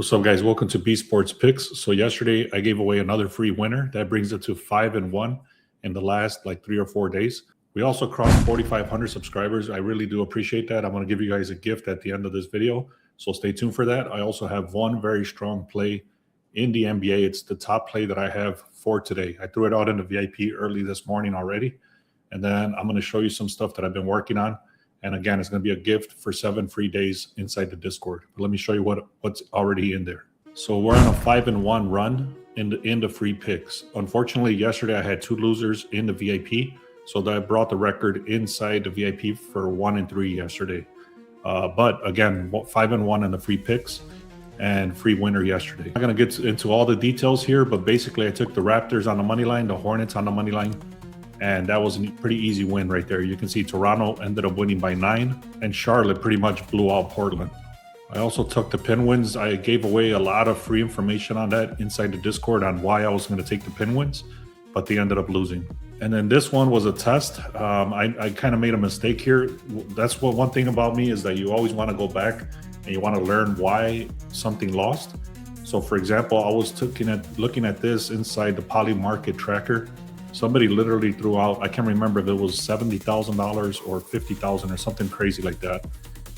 What's up, guys? Welcome to B Sports Picks. So yesterday I gave away another free winner. That brings it to 5-1 in the last like 3 or 4 days. We also crossed 4,500 subscribers. I really do appreciate that. I'm going to give you guys a gift at the end of this video, so stay tuned for that. I also have one very strong play in the NBA. It's the top play that I have for today. I threw it out in the VIP early this morning already, and then I'm going to show you some stuff that I've been working on. And again, it's going to be a gift for 7 free days inside the Discord. But let me show you what's already in there. So we're on a 5-1 run in the free picks. Unfortunately, yesterday I had 2 losers in the VIP, so that brought the record inside the VIP for 1-3 yesterday. But again, 5-1 in the free picks and free winner yesterday. I'm not going to get into all the details here, but basically I took the Raptors on the money line, the Hornets on the money line. And that was a pretty easy win right there. You can see Toronto ended up winning by 9, and Charlotte pretty much blew out Portland. I also took the pin wins. I gave away a lot of free information on that inside the Discord on why I was going to take the pin wins, but they ended up losing. And then this one was a test. I kind of made a mistake here. That's one thing about me is that you always want to go back and you want to learn why something lost. So for example, I was looking at this inside the Poly Market Tracker. Somebody literally threw out, I can't remember if it was $70,000 or $50,000 or something crazy like that.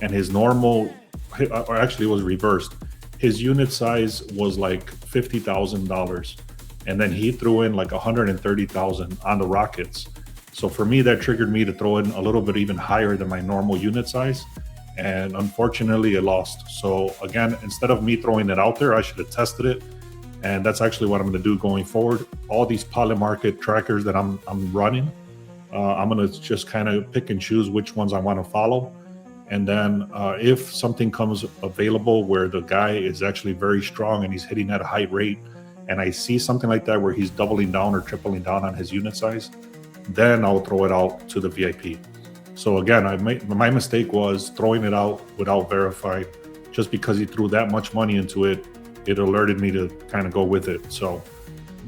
And his normal, or actually it was reversed. His unit size was like $50,000. And then he threw in like $130,000 on the Rockets. So for me, that triggered me to throw in a little bit even higher than my normal unit size. And unfortunately it lost. So again, instead of me throwing it out there, I should have tested it. And that's actually what I'm going to do going forward. All these Poly Market trackers that I'm running, I'm going to just kind of pick and choose which ones I want to follow. And then if something comes available where the guy is actually very strong and he's hitting at a high rate, and I see something like that where he's doubling down or tripling down on his unit size, then I'll throw it out to the VIP. So again, my mistake was throwing it out without verifying. Just because he threw that much money into it, it alerted me to kind of go with it. So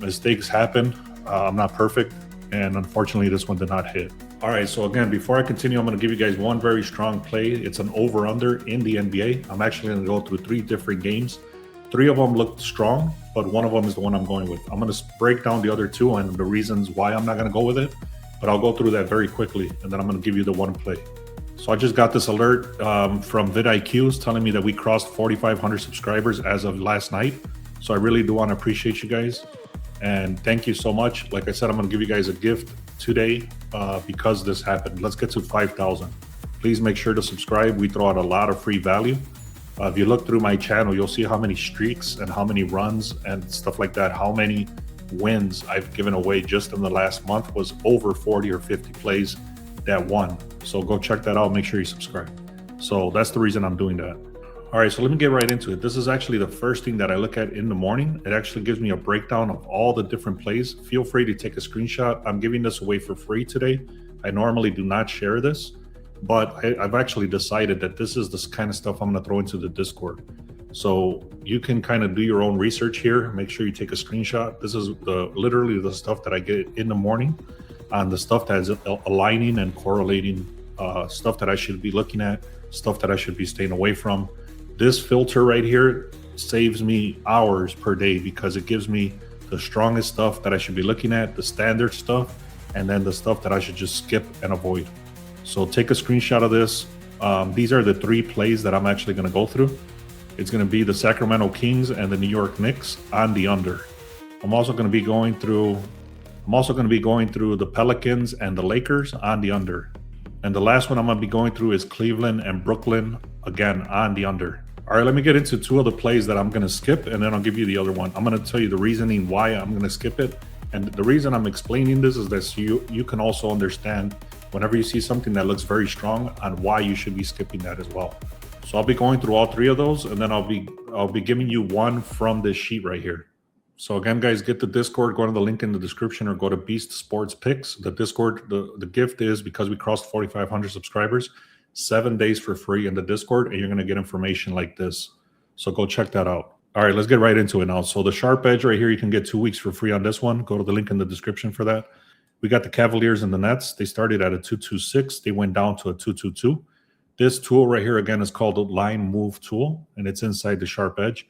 mistakes happen. I'm not perfect. And unfortunately, this one did not hit. All right. So again, before I continue, I'm going to give you guys one very strong play. It's an over-under in the NBA. I'm actually going to go through 3 different games. 3 of them looked strong, but one of them is the one I'm going with. I'm going to break down the other 2 and the reasons why I'm not going to go with it. But I'll go through that very quickly, and then I'm going to give you the one play. So I just got this alert from vidIQ telling me that we crossed 4,500 subscribers as of last night. So I really do want to appreciate you guys. And thank you so much. Like I said, I'm going to give you guys a gift today because this happened. Let's get to 5,000. Please make sure to subscribe. We throw out a lot of free value. If you look through my channel, you'll see how many streaks and how many runs and stuff like that. How many wins I've given away just in the last month was over 40 or 50 plays that won. So go check that out. Make sure you subscribe. So that's the reason I'm doing that. All right, so let me get right into it. This is actually the first thing that I look at in the morning. It actually gives me a breakdown of all the different plays. Feel free to take a screenshot. I'm giving this away for free today. I normally do not share this, but I've actually decided that this is the kind of stuff I'm going to throw into the Discord. So you can kind of do your own research here. Make sure you take a screenshot. This is literally the stuff that I get in the morning on the stuff that is aligning and correlating, stuff that I should be looking at, stuff that I should be staying away from. This filter right here saves me hours per day because it gives me the strongest stuff that I should be looking at, the standard stuff, and then the stuff that I should just skip and avoid. So take a screenshot of this. These are the 3 plays that I'm actually going to go through. It's going to be the Sacramento Kings and the New York Knicks on the under. I'm also going to be going through the Pelicans and the Lakers on the under. And the last one I'm going to be going through is Cleveland and Brooklyn, again, on the under. All right, let me get into 2 of the plays that I'm going to skip, and then I'll give you the other one. I'm going to tell you the reasoning why I'm going to skip it. And the reason I'm explaining this is that you can also understand whenever you see something that looks very strong on why you should be skipping that as well. So I'll be going through all 3 of those, and then I'll be giving you one from this sheet right here. So again, guys, get the Discord, go to the link in the description or go to Beast Sports Picks. The Discord, the gift is because we crossed 4,500 subscribers, 7 days for free in the Discord, and you're going to get information like this. So go check that out. All right, let's get right into it now. So the SharpEdge right here, you can get 2 weeks for free on this one. Go to the link in the description for that. We got the Cavaliers and the Nets. They started at a 2.26. They went down to a 2.22. This tool right here, again, is called the line move tool, and it's inside the SharpEdge.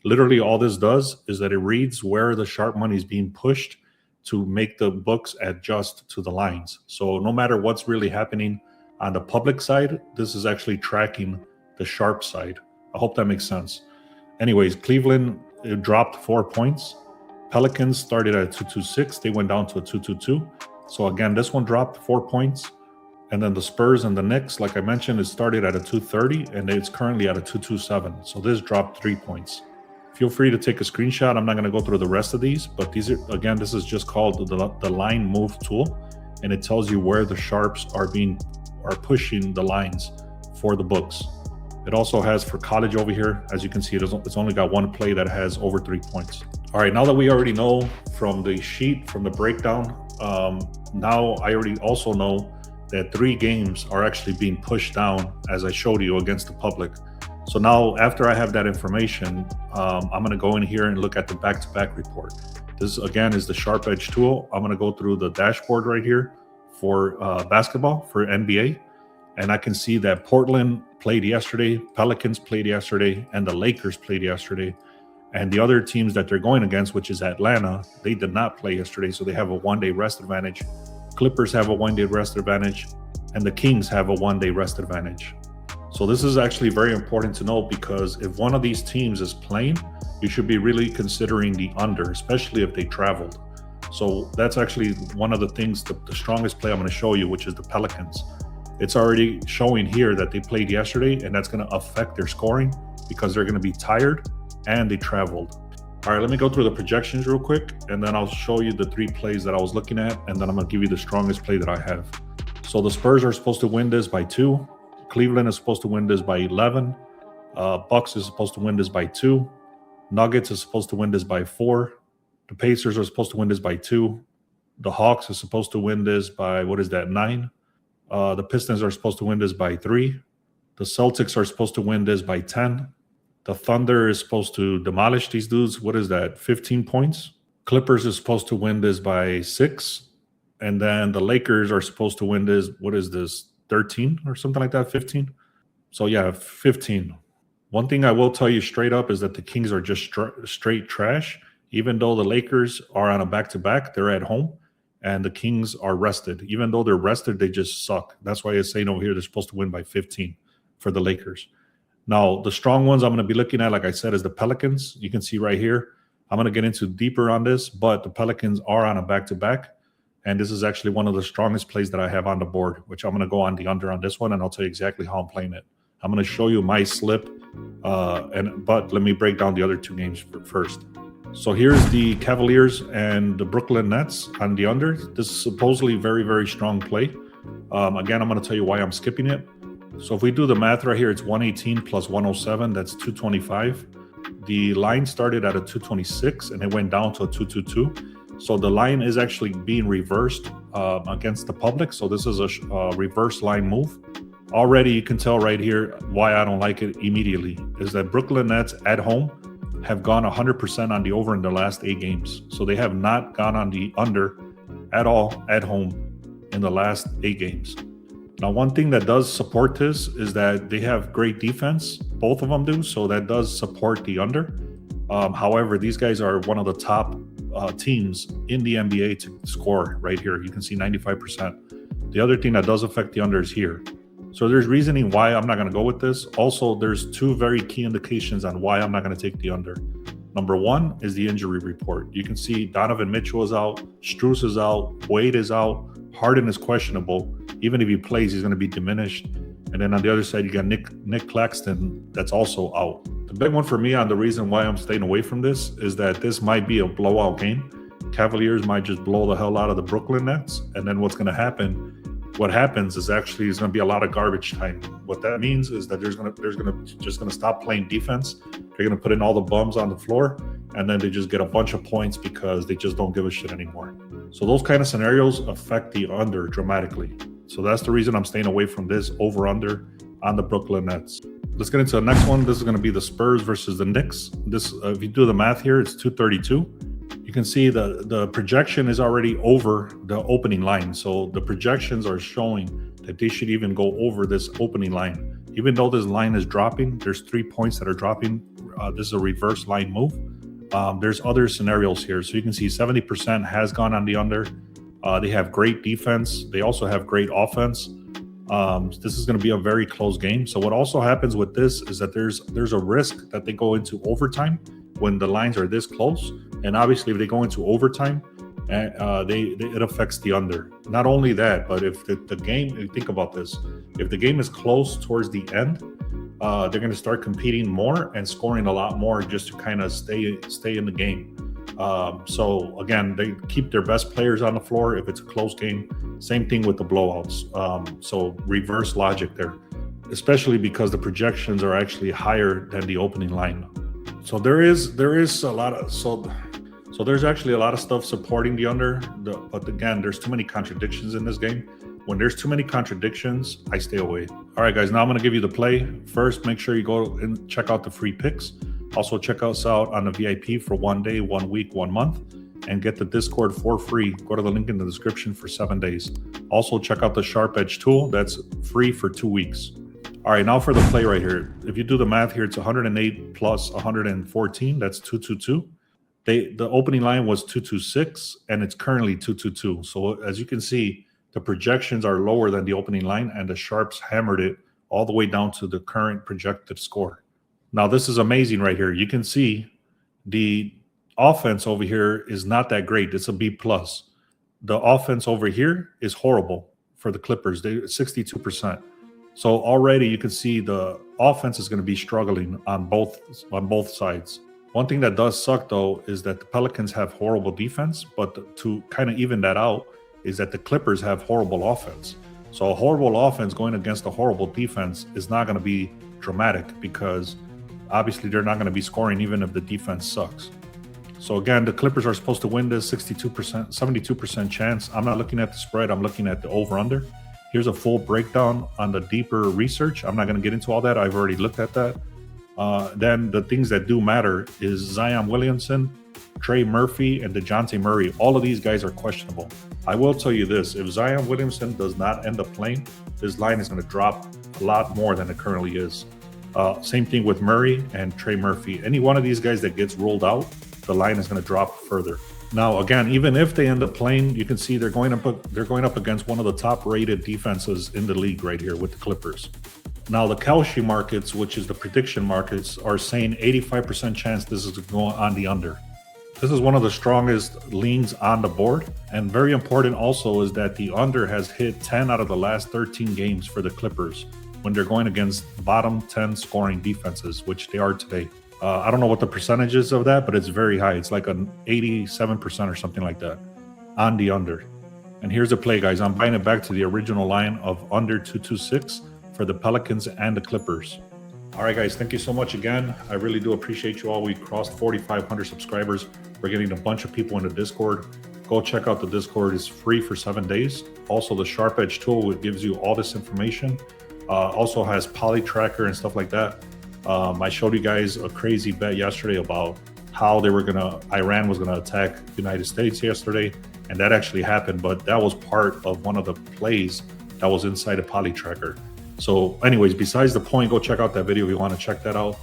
Literally all this does is that it reads where the sharp money is being pushed to make the books adjust to the lines. So no matter what's really happening on the public side, this is actually tracking the sharp side. I hope that makes sense. Anyways, Cleveland, it dropped 4 points. Pelicans started at 226. They went down to a 222. So again, this one dropped 4 points. And then the Spurs and the Knicks, like I mentioned, it started at a 230 and it's currently at a 227. So this dropped 3 points. Feel free to take a screenshot. I'm not going to go through the rest of these, but these are, again, this is just called the line move tool, and it tells you where the sharps are pushing the lines for the books. It also has for college over here, as you can see, it's only got one play that has over 3 points. All right, now that we already know from the sheet, from the breakdown, now I already also know that 3 games are actually being pushed down, as I showed you, against the public. So now after I have that information, I'm going to go in here and look at the back-to-back report. This again is the SharpEdge tool. I'm going to go through the dashboard right here for basketball, for NBA. And I can see that Portland played yesterday, Pelicans played yesterday, and the Lakers played yesterday. And the other teams that they're going against, which is Atlanta, they did not play yesterday, so they have a one-day rest advantage. Clippers have a one-day rest advantage, and the Kings have a one-day rest advantage. So this is actually very important to know, because if one of these teams is playing, you should be really considering the under, especially if they traveled. So that's actually one of the things, the strongest play I'm going to show you, which is the Pelicans. It's already showing here that they played yesterday, and that's going to affect their scoring because they're going to be tired and they traveled. All right, let me go through the projections real quick, and then I'll show you the 3 plays that I was looking at, and then I'm going to give you the strongest play that I have. So the Spurs are supposed to win this by 2. Cleveland is supposed to win this by 11. Bucks is supposed to win this by 2. Nuggets is supposed to win this by 4. The Pacers are supposed to win this by 2. The Hawks is supposed to win this by, 9? The Pistons are supposed to win this by 3. The Celtics are supposed to win this by 10. The Thunder is supposed to demolish these dudes. 15 points? Clippers is supposed to win this by 6. And then the Lakers are supposed to win this, 13 or something like that, 15? So yeah, 15. One thing I will tell you straight up is that the Kings are just straight trash. Even though the Lakers are on a back-to-back, they're at home, and the Kings are rested. Even though they're rested, they just suck. That's why it's saying over here they're supposed to win by 15 for the Lakers. Now, the strong ones I'm going to be looking at, like I said, is the Pelicans. You can see right here. I'm going to get into deeper on this, but the Pelicans are on a back-to-back. And this is actually one of the strongest plays that I have on the board, which I'm going to go on the under on this one, and I'll tell you exactly how I'm playing it. I'm going to show you my slip, but let me break down the other 2 games first. So here's the Cavaliers and the Brooklyn Nets on the under. This is supposedly very, very strong play. Again, I'm going to tell you why I'm skipping it. So if we do the math right here, it's 118 plus 107. That's 225. The line started at a 226, and it went down to a 222. So the line is actually being reversed against the public. So this is a reverse line move. Already you can tell right here why I don't like it immediately is that Brooklyn Nets at home have gone 100% on the over in the last 8 games. So they have not gone on the under at all at home in the last 8 games. Now, one thing that does support this is that they have great defense. Both of them do. So that does support the under. However, these guys are one of the top teams in the NBA to score right here. You can see 95%. The other thing that does affect the under is here. So there's reasoning why I'm not going to go with this. Also, there's 2 very key indications on why I'm not going to take the under. Number 1 is the injury report. You can see Donovan Mitchell is out, Strus is out, Wade is out, Harden is questionable. Even if he plays, he's going to be diminished. And then on the other side, you got Nick Claxton that's also out. The big one for me on the reason why I'm staying away from this is that this might be a blowout game. Cavaliers might just blow the hell out of the Brooklyn Nets. And then what happens is actually there's going to be a lot of garbage time. What that means is that there's going to stop playing defense. They're going to put in all the bums on the floor, and then they just get a bunch of points because they just don't give a shit anymore. So those kind of scenarios affect the under dramatically. So that's the reason I'm staying away from this over-under on the Brooklyn Nets. Let's get into the next one. This is going to be the Spurs versus the Knicks. This, if you do the math here, it's 232. You can see the projection is already over the opening line. So the projections are showing that they should even go over this opening line. Even though this line is dropping, there's 3 points that are dropping this is a reverse line move. There's other scenarios here. So you can see 70% has gone on the under. They have great defense. They also have great offense. This is going to be a very close game. So what also happens with this is that there's a risk that they go into overtime when the lines are this close. And obviously, if they go into overtime, it affects the under. Not only that, but if the game, think about this, if the game is close towards the end, they're going to start competing more and scoring a lot more just to kind of stay in the game. So again, they keep their best players on the floor if it's a close game. Same thing with the blowouts. So reverse logic there, especially because the projections are actually higher than the opening line. So there is a lot of so there's actually a lot of stuff supporting the under. But again, there's too many contradictions in this game. When there's too many contradictions, I stay away. All right, guys, now I'm going to give you the play. First, make sure you go and check out the free picks. Also, check us out on the VIP for 1 day, 1 week, 1 month, and get the Discord for free. Go to the link in the description for 7 days. Also, check out the SharpEdge tool. That's free for 2 weeks. All right, now for the play right here. If you do the math here, it's 108 plus 114. That's 222. The opening line was 226, and it's currently 222. So as you can see, the projections are lower than the opening line, and the Sharps hammered it all the way down to the current projected score. Now, this is amazing right here. You can see the offense over here is not that great. It's a B+. The offense over here is horrible for the Clippers. They're 62%. So already you can see the offense is going to be struggling on both sides. One thing that does suck, though, is that the Pelicans have horrible defense, but to kind of even that out is that the Clippers have horrible offense. So a horrible offense going against a horrible defense is not going to be dramatic because obviously they're not going to be scoring even if the defense sucks. So again, the Clippers are supposed to win this 62%, 72% chance. I'm not looking at the spread. I'm looking at the over-under. Here's a full breakdown on the deeper research. I'm not going to get into all that. I've already looked at that. Then the things that do matter is Zion Williamson, Trey Murphy, and DeJounte Murray. All of these guys are questionable. I will tell you this, if Zion Williamson does not end up playing, this line is going to drop a lot more than it currently is. Same thing with Murray and Trey Murphy. Any one of these guys that gets ruled out, the line is going to drop further. Now, again, even if they end up playing, you can see they're going up against one of the top-rated defenses in the league right here with the Clippers. Now, the Kalshi markets, which is the prediction markets, are saying 85% chance this is going on the under. This is one of the strongest leans on the board. And very important also is that the under has hit 10 out of the last 13 games for the Clippers when they're going against bottom 10 scoring defenses, which they are today. I don't know what the percentage is of that, but it's very high. It's like an 87% or something like that on the under. And here's the play, guys. I'm buying it back to the original line of under 226 for the Pelicans and the Clippers. All right, guys, thank you so much again. I really do appreciate you all. We crossed 4,500 subscribers. We're getting a bunch of people in the Discord. Go check out the Discord. It's free for 7 days. Also, the SharpEdge tool, which gives you all this information. Also has poly tracker and stuff like that. I showed you guys a crazy bet yesterday about how Iran was gonna attack the United States yesterday, and that actually happened, but that was part of one of the plays that was inside a poly tracker. So anyways, besides the point, go check out that video if you want to check that out.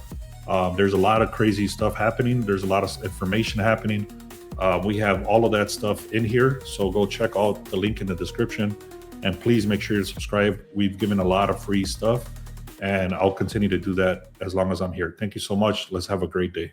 There's a lot of crazy stuff happening. There's a lot of information happening. We have all of that stuff in here, so go check out the link in the description, and please make sure you subscribe. We've given a lot of free stuff, and I'll continue to do that as long as I'm here. Thank you so much. Let's have a great day.